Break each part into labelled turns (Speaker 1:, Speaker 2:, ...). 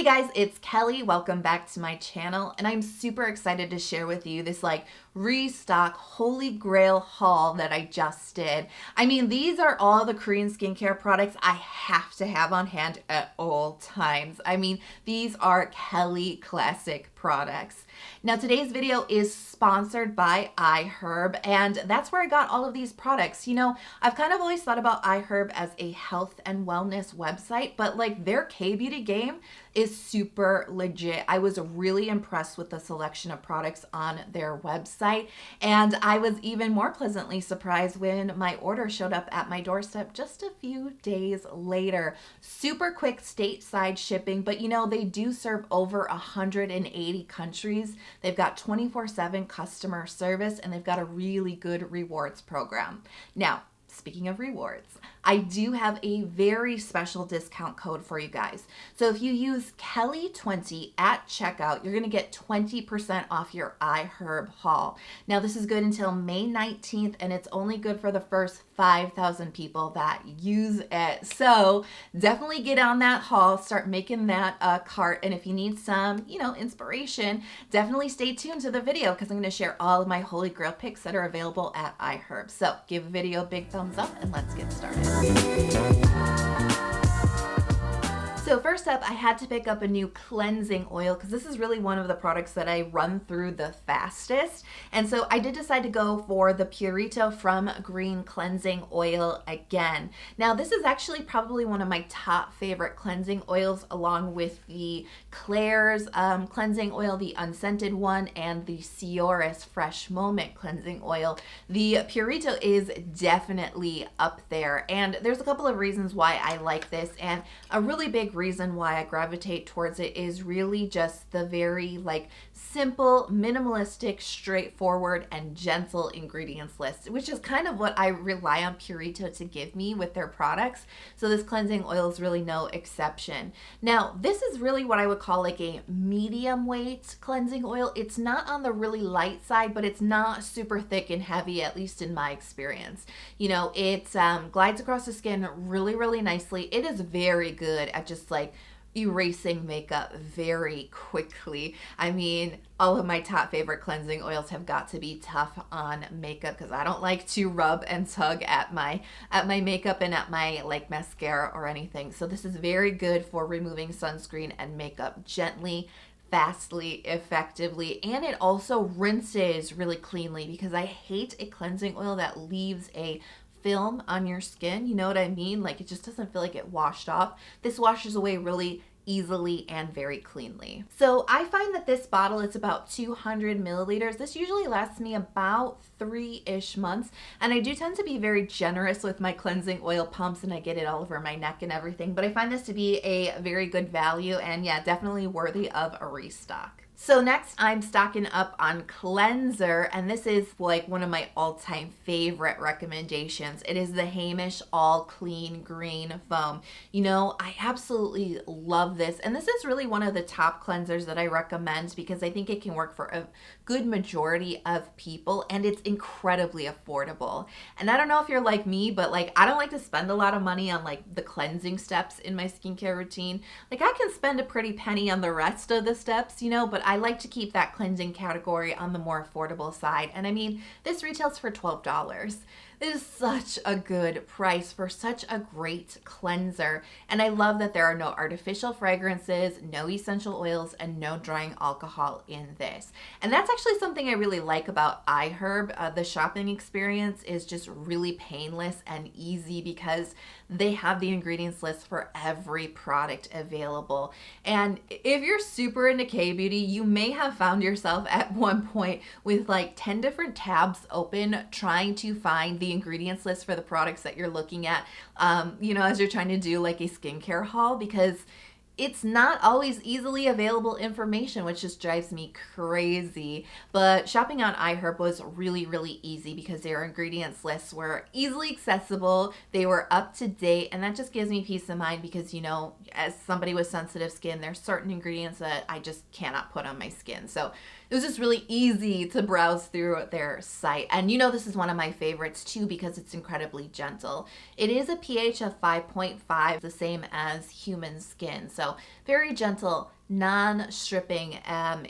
Speaker 1: Hey guys, it's Kelly. Welcome back to my channel, and I'm super excited to share with you this restock holy grail haul that I just did. I mean, these are all the Korean skincare products I have to have on hand at all times. I mean, these are Kelly classic products. Now today's video is sponsored by iHerb, and that's where I got all of these products. You know, I've kind of always thought about iHerb as a health and wellness website, but their K-beauty game is super legit. I was really impressed with the selection of products on their website, and I was even more pleasantly surprised when my order showed up at my doorstep just a few days later. Super quick stateside shipping, but you know, they do serve over 180 countries. They've got 24/7 customer service, and they've got a really good rewards program. Now, speaking of rewards, I do have a very special discount code for you guys. So if you use Kelly20 at checkout, you're going to get 20% off your iHerb haul. Now this is good until May 19th, and it's only good for the first 5,000 people that use it. So definitely get on that haul, start making that cart. And if you need some, inspiration, definitely stay tuned to the video because I'm going to share all of my holy grail picks that are available at iHerb. So give the video a big thumbs up and let's get started. So first up, I had to pick up a new cleansing oil because this is really one of the products that I run through the fastest. And so I did decide to go for the Purito from Green Cleansing Oil again. Now this is actually probably one of my top favorite cleansing oils, along with the Klairs cleansing oil, the unscented one, and the Cica's Fresh Moment cleansing oil. The Purito is definitely up there, and there's a couple of reasons why I like this, and a really big reason why I gravitate towards it is really just the very simple, minimalistic, straightforward, and gentle ingredients list, which is kind of what I rely on Purito to give me with their products. So this cleansing oil is really no exception. Now, this is really what I would call a medium weight cleansing oil. It's not on the really light side, but it's not super thick and heavy, at least in my experience. You know, it glides across the skin really, really nicely. It is very good at just erasing makeup very quickly. I mean, all of my top favorite cleansing oils have got to be tough on makeup because I don't like to rub and tug at my makeup and at my mascara or anything. So this is very good for removing sunscreen and makeup gently, fastly, effectively, and it also rinses really cleanly because I hate a cleansing oil that leaves a film on your skin. You know what I mean? It just doesn't feel like it washed off. This washes away really easily and very cleanly. So I find that this bottle is about 200 milliliters. This usually lasts me about 3-ish months, and I do tend to be very generous with my cleansing oil pumps, and I get it all over my neck and everything, but I find this to be a very good value, and yeah, definitely worthy of a restock. So next, I'm stocking up on cleanser, and this is one of my all-time favorite recommendations. It is the Heimish All Clean Green Foam. You know, I absolutely love this, and this is really one of the top cleansers that I recommend because I think it can work for a good majority of people, and it's incredibly affordable. And I don't know if you're like me, but I don't like to spend a lot of money on the cleansing steps in my skincare routine. I can spend a pretty penny on the rest of the steps, but I like to keep that cleansing category on the more affordable side. And I mean, this retails for $12. It is such a good price for such a great cleanser. And I love that there are no artificial fragrances, no essential oils, and no drying alcohol in this. And that's actually something I really like about iHerb. The shopping experience is just really painless and easy because they have the ingredients list for every product available. And if you're super into K-beauty, you may have found yourself at one point with 10 different tabs open trying to find the ingredients list for the products that you're looking at, as you're trying to do a skincare haul, because it's not always easily available information, which just drives me crazy. But shopping on iHerb was really, really easy because their ingredients lists were easily accessible, they were up to date, and that just gives me peace of mind because, as somebody with sensitive skin, there's certain ingredients that I just cannot put on my skin. So it was just really easy to browse through their site. And this is one of my favorites too because it's incredibly gentle. It is a pH of 5.5, the same as human skin. So So very gentle, non-stripping.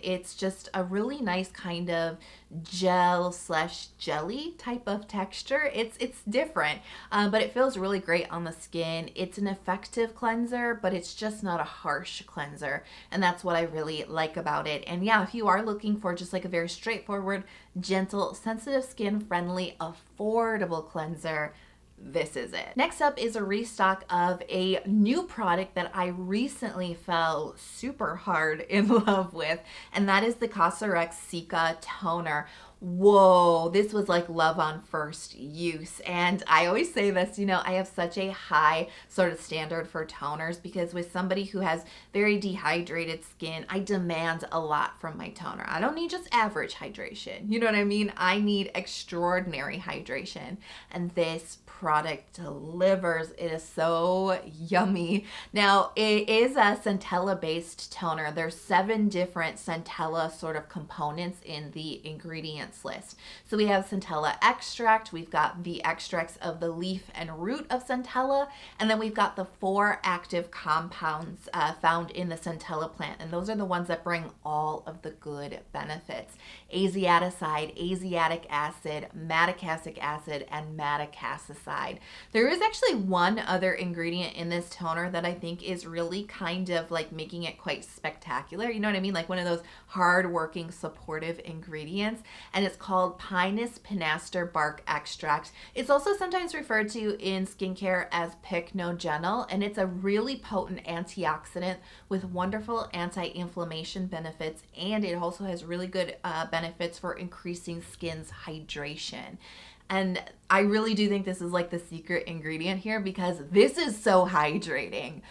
Speaker 1: It's just a really nice kind of gel slash jelly type of texture. It's different, but it feels really great on the skin. It's an effective cleanser, but it's just not a harsh cleanser, and that's what I really like about it. And yeah, if you are looking for just like a very straightforward, gentle, sensitive skin friendly, affordable cleanser, this is it. Next up is a restock of a new product that I recently fell super hard in love with, and that is the Cosrx Cica toner. Whoa, this was like love on first use. And I always say this, you know, I have such a high sort of standard for toners because with somebody who has very dehydrated skin, I demand a lot from my toner. I don't need just average hydration. You know what I mean? I need extraordinary hydration. And this product delivers. It is so yummy. Now, it is a centella based toner. There's 7 different centella sort of components in the ingredients list. So we have centella extract, we've got the extracts of the leaf and root of centella, and then we've got the 4 active compounds found in the centella plant, and those are the ones that bring all of the good benefits: asiaticide, asiatic acid, madecassic acid, and madecassicide. There is actually one other ingredient in this toner that I think is really kind of like making it quite spectacular. You know what I mean? Like one of those hard-working supportive ingredients, and it's called Pinus pinaster bark extract. It's also sometimes referred to in skincare as pycnogenol, and it's a really potent antioxidant with wonderful anti-inflammation benefits, and it also has really good benefits for increasing skin's hydration. And I really do think this is like the secret ingredient here because this is so hydrating.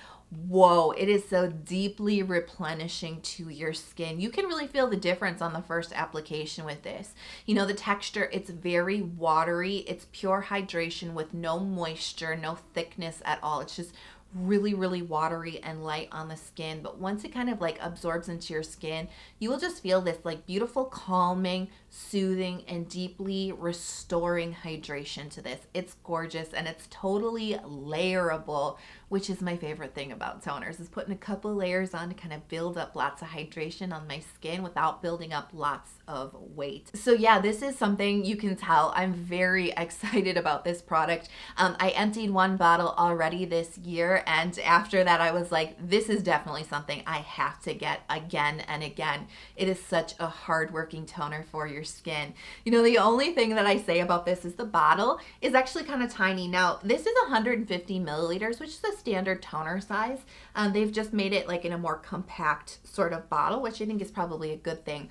Speaker 1: Whoa, it is so deeply replenishing to your skin. You can really feel the difference on the first application with this. You know, the texture, it's very watery. It's pure hydration with no moisture, no thickness at all. It's just really, really watery and light on the skin. But once it kind of like absorbs into your skin, you will just feel this like beautiful, calming, soothing, and deeply restoring hydration to this. It's gorgeous and it's totally layerable, which is my favorite thing about toners, is putting a couple layers on to kind of build up lots of hydration on my skin without building up lots of weight. So yeah, this is something you can tell I'm very excited about this product. I emptied 1 bottle already this year, and after that I was like, this is definitely something I have to get again and again. It is such a hard-working toner for your skin. You know, the only thing that I say about this is the bottle is actually kind of tiny. Now, this is 150 milliliters, which is a standard toner size. They've just made it like in a more compact sort of bottle, which I think is probably a good thing.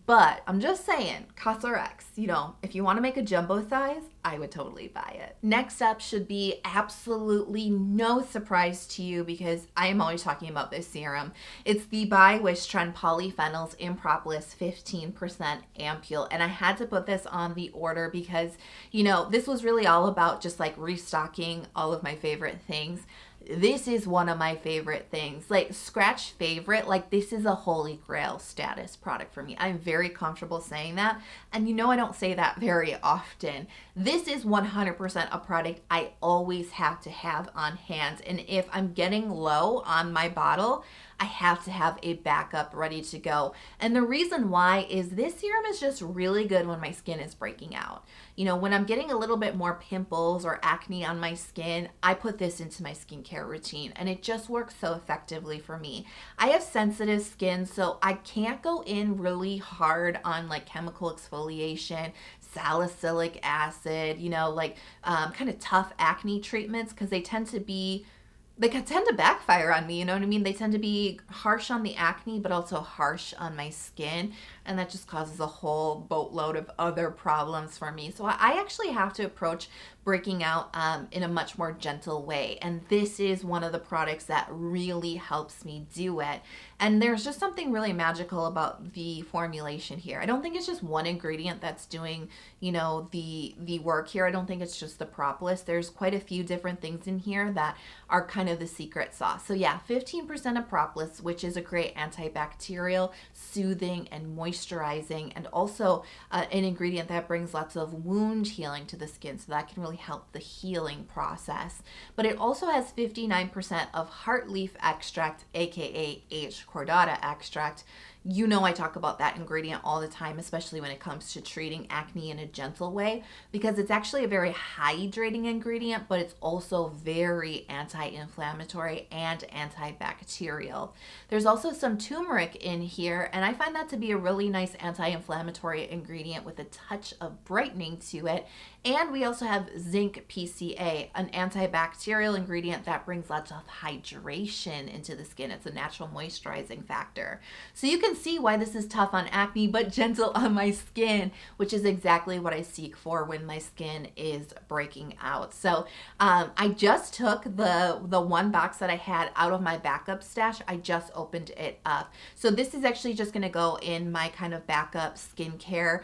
Speaker 1: But I'm just saying, Cosrx, you know, if you want to make a jumbo size, I would totally buy it. Next up should be absolutely no surprise to you because I am always talking about this serum. It's the by Wishtrend Polyphenols in Propolis 15% Ampoule, and I had to put this on the order because, you know, this was really all about just like restocking all of my favorite things. This is one of my favorite things. Like, scratch favorite, like this is a holy grail status product for me. I'm very comfortable saying that. And you know I don't say that very often. This is 100% a product I always have to have on hand. And if I'm getting low on my bottle, I have to have a backup ready to go. And the reason why is this serum is just really good when my skin is breaking out. You know, when I'm getting a little bit more pimples or acne on my skin, I put this into my skincare routine and it just works so effectively for me. I have sensitive skin, so I can't go in really hard on like chemical exfoliation, salicylic acid, you know, like kind of tough acne treatments because they tend to backfire on me, you know what I mean? They tend to be harsh on the acne, but also harsh on my skin. And that just causes a whole boatload of other problems for me. So I actually have to approach breaking out in a much more gentle way. And this is one of the products that really helps me do it. And there's just something really magical about the formulation here. I don't think it's just one ingredient that's doing, you know, the work here. I don't think it's just the propolis. There's quite a few different things in here that are kind of the secret sauce. So yeah, 15% of propolis, which is a great antibacterial, soothing, and moisturizing, and also an ingredient that brings lots of wound healing to the skin. So that can really really help the healing process. But it also has 59% of heart leaf extract, aka H. cordata extract. You know I talk about that ingredient all the time, especially when it comes to treating acne in a gentle way, because it's actually a very hydrating ingredient, but it's also very anti-inflammatory and antibacterial. There's also some turmeric in here, and I find that to be a really nice anti-inflammatory ingredient with a touch of brightening to it. And we also have zinc PCA, an antibacterial ingredient that brings lots of hydration into the skin. It's a natural moisturizing factor. So you can see why this is tough on acne, but gentle on my skin, which is exactly what I seek for when my skin is breaking out. So I just took the one box that I had out of my backup stash. I just opened it up. So this is actually just gonna go in my kind of backup skincare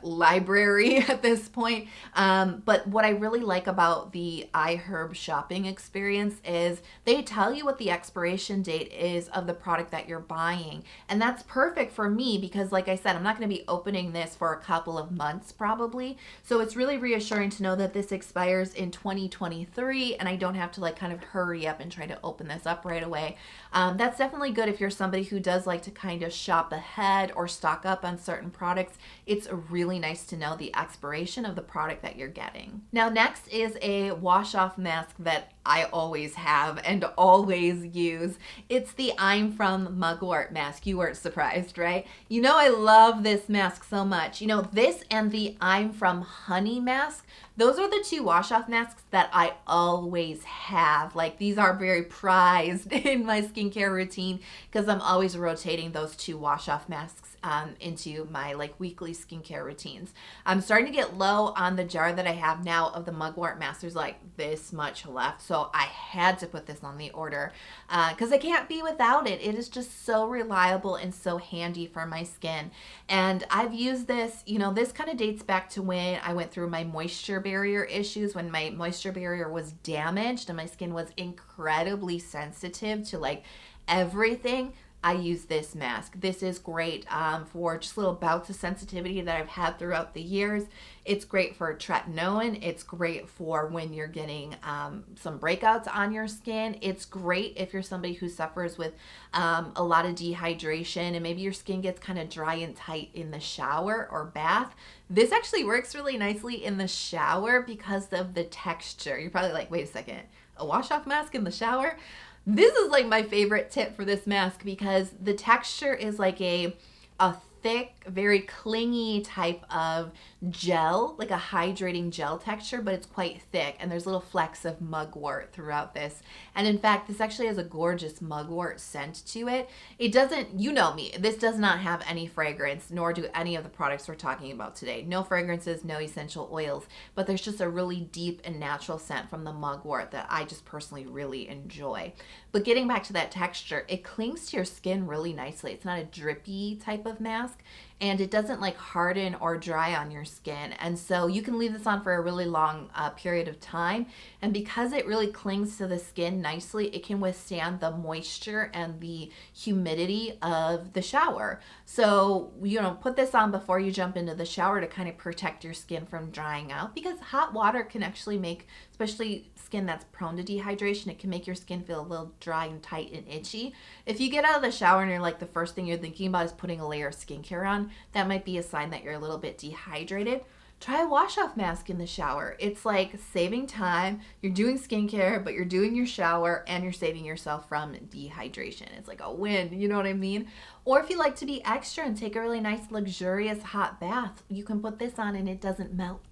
Speaker 1: library at this point. But what I really like about the iHerb shopping experience is they tell you what the expiration date is of the product that you're buying. And that's perfect for me because, like I said, I'm not going to be opening this for a couple of months probably. So it's really reassuring to know that this expires in 2023 and I don't have to like kind of hurry up and try to open this up right away. That's definitely good if you're somebody who does like to kind of shop ahead or stock up on certain products. It's really nice to know the expiration of the product that you're getting. Now next is a wash off mask that I always have and always use. It's the I'm from Mugwort mask. You weren't surprised, right? You know I love this mask so much. You know, this and the I'm from Honey mask, those are the two wash off masks that I always have. Like these are very prized in my skincare routine because I'm always rotating those two wash off masks into my like weekly skincare routines. I'm starting to get low on the jar that I have now of the Mugwort mask. There's like this much left, so I had to put this on the order because I can't be without it. It is just so reliable and so handy for my skin. And I've used this, you know, this kind of dates back to when I went through my moisture barrier issues, when my moisture barrier was damaged and my skin was incredibly sensitive to like everything. I use this mask. This is great for just little bouts of sensitivity that I've had throughout the years. It's great for tretinoin. It's great for when you're getting some breakouts on your skin. It's great if you're somebody who suffers with a lot of dehydration and maybe your skin gets kind of dry and tight in the shower or bath. This actually works really nicely in the shower because of the texture. You're probably like, wait a second, a wash off mask in the shower? This is like my favorite tip for this mask because the texture is like a thick, very clingy type of gel, like a hydrating gel texture, but it's quite thick and there's little flecks of mugwort throughout this. And in fact, this actually has a gorgeous mugwort scent to it. It doesn't, you know me, this does not have any fragrance, nor do any of the products we're talking about today. No fragrances, no essential oils, but there's just a really deep and natural scent from the mugwort that I just personally really enjoy. But getting back to that texture, it clings to your skin really nicely. It's not a drippy type of mask, and it doesn't like harden or dry on your skin. And so you can leave this on for a really long period of time. And because it really clings to the skin nicely, it can withstand the moisture and the humidity of the shower. So, you know, put this on before you jump into the shower to kind of protect your skin from drying out, because hot water can actually make, especially skin that's prone to dehydration, it can make your skin feel a little dry and tight and itchy. If you get out of the shower and you're like the first thing you're thinking about is putting a layer of skincare on, that might be a sign that you're a little bit dehydrated. Try a wash-off mask in the shower. It's like saving time. You're doing skincare, but you're doing your shower and you're saving yourself from dehydration. It's like a win, you know what I mean? Or if you like to be extra and take a really nice, luxurious hot bath, you can put this on and it doesn't melt.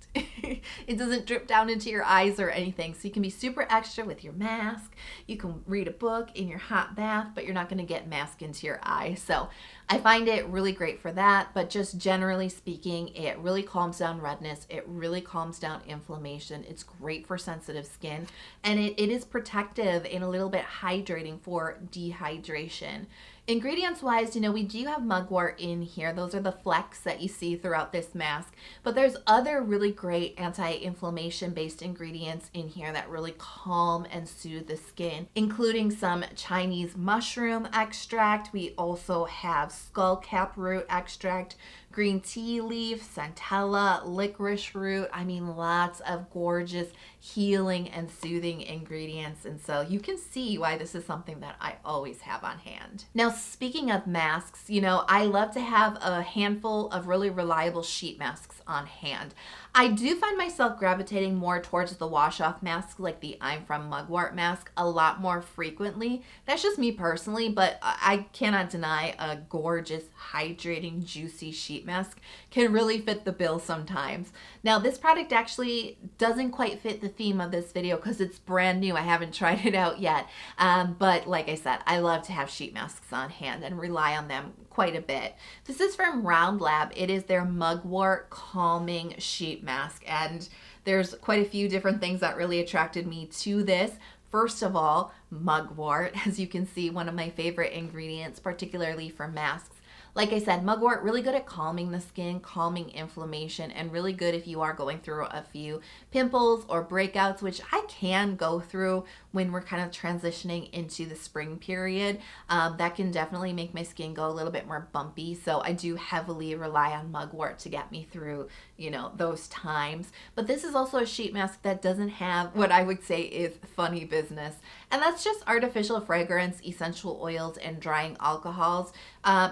Speaker 1: It doesn't drip down into your eyes or anything. So you can be super extra with your mask. You can read a book in your hot bath, but you're not going to get mask into your eye. So I find it really great for that. But just generally speaking, it really calms down redness. It really calms down inflammation. It's great for sensitive skin. And it is protective and a little bit hydrating for dehydration. Ingredients wise, you know, we do have mugwort in here. Those are the flecks that you see throughout this mask, but there's other really great anti-inflammation based ingredients in here that really calm and soothe the skin, including some Chinese mushroom extract. We also have skullcap root extract, green tea leaf, centella, licorice root. I mean, lots of gorgeous healing and soothing ingredients. And so you can see why this is something that I always have on hand. Now, speaking of masks, you know, I love to have a handful of really reliable sheet masks on hand. I do find myself gravitating more towards the wash-off masks, like the I'm from Mugwort mask, a lot more frequently. That's just me personally, but I cannot deny a gorgeous, hydrating, juicy sheet mask can really fit the bill sometimes. Now, this product actually doesn't quite fit the theme of this video because it's brand new. I haven't tried it out yet. But like I said, I love to have sheet masks on hand and rely on them quite a bit. This is from Leavv. It is their Mugwort Calming Sheet Mask, and there's quite a few different things that really attracted me to this. First of all, mugwort, as you can see, one of my favorite ingredients, particularly for masks. Like I said, mugwort, really good at calming the skin, calming inflammation, and really good if you are going through a few pimples or breakouts, which I can go through when we're kind of transitioning into the spring period. That can definitely make my skin go a little bit more bumpy. So I do heavily rely on mugwort to get me through, you know, those times. But this is also a sheet mask that doesn't have what I would say is funny business. And that's just artificial fragrance, essential oils, and drying alcohols.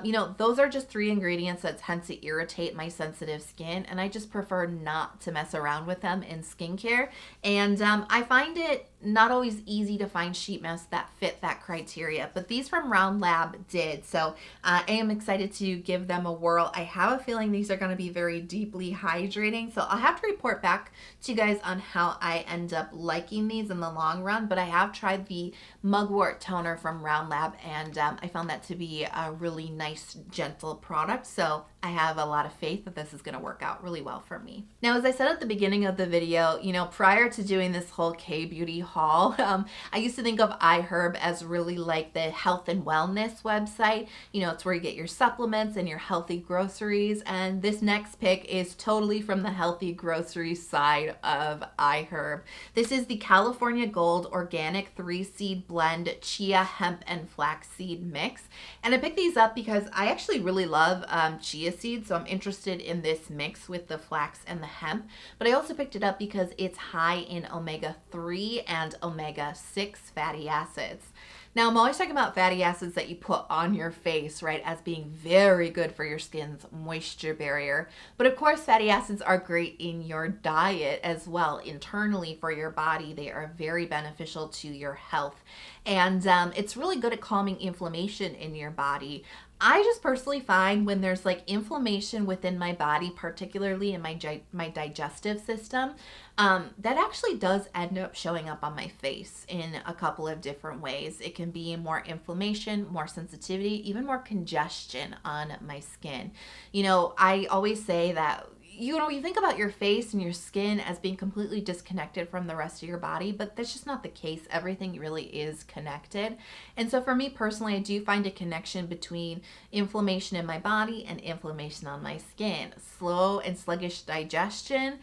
Speaker 1: You know, those are just 3 ingredients that tend to irritate my sensitive skin, and I just prefer not to mess around with them in skincare. And I find it not always easy to find sheet masks that fit that criteria, but these from Leavv did. So I am excited to give them a whirl. I have a feeling these are going to be very deeply hydrating, so I'll have to report back to you guys on how I end up liking these in the long run. But I have tried the Mugwort toner from Leavv, and I found that to be a really nice, gentle product. So I have a lot of faith that this is going to work out really well for me. Now, as I said at the beginning of the video, you know, prior to doing this whole K-beauty haul, I used to think of iHerb as really like the health and wellness website. You know, it's where you get your supplements and your healthy groceries. And this next pick is totally from the healthy grocery side of iHerb. This is the California Gold Organic 3-Seed Blend Chia Hemp and Flaxseed Mix. And I picked these up because I actually really love chia seeds, so I'm interested in this mix with the flax and the hemp. But I also picked it up because it's high in omega-3 and omega-6 fatty acids. Now, I'm always talking about fatty acids that you put on your face, right, as being very good for your skin's moisture barrier. But of course, fatty acids are great in your diet as well. Internally for your body, they are very beneficial to your health. And it's really good at calming inflammation in your body. I just personally find when there's like inflammation within my body, particularly in my digestive system, that actually does end up showing up on my face in a couple of different ways. It can be more inflammation, more sensitivity, even more congestion on my skin. You know, I always say that, you know, you think about your face and your skin as being completely disconnected from the rest of your body, but that's just not the case. Everything really is connected. And so for me personally, I do find a connection between inflammation in my body and inflammation on my skin. Slow and sluggish digestion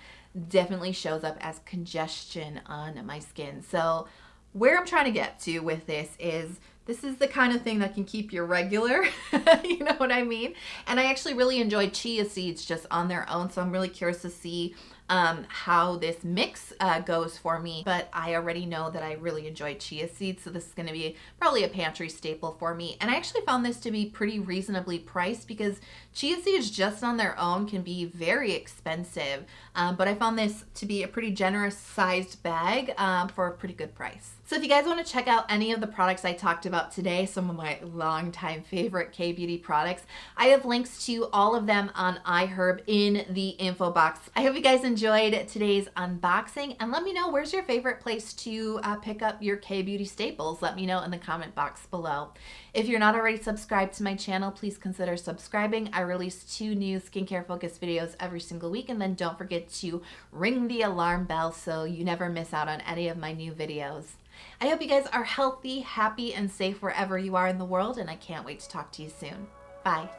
Speaker 1: definitely shows up as congestion on my skin. So where I'm trying to get to with this is the kind of thing that can keep you regular, you know what I mean? And I actually really enjoy chia seeds just on their own, so I'm really curious to see how this mix goes for me. But I already know that I really enjoy chia seeds, so this is going to be probably a pantry staple for me. And I actually found this to be pretty reasonably priced because chia seeds just on their own can be very expensive, but I found this to be a pretty generous sized bag for a pretty good price. So if you guys want to check out any of the products I talked about today, some of my longtime favorite K-beauty products, I have links to all of them on iHerb in the info box. I hope you guys enjoyed today's unboxing, and let me know, where's your favorite place to pick up your K-beauty staples? Let me know in the comment box below. If you're not already subscribed to my channel, please consider subscribing. I release 2 new skincare focused videos every single week, and then don't forget to ring the alarm bell so you never miss out on any of my new videos. I hope you guys are healthy, happy, and safe wherever you are in the world, and I can't wait to talk to you soon. Bye.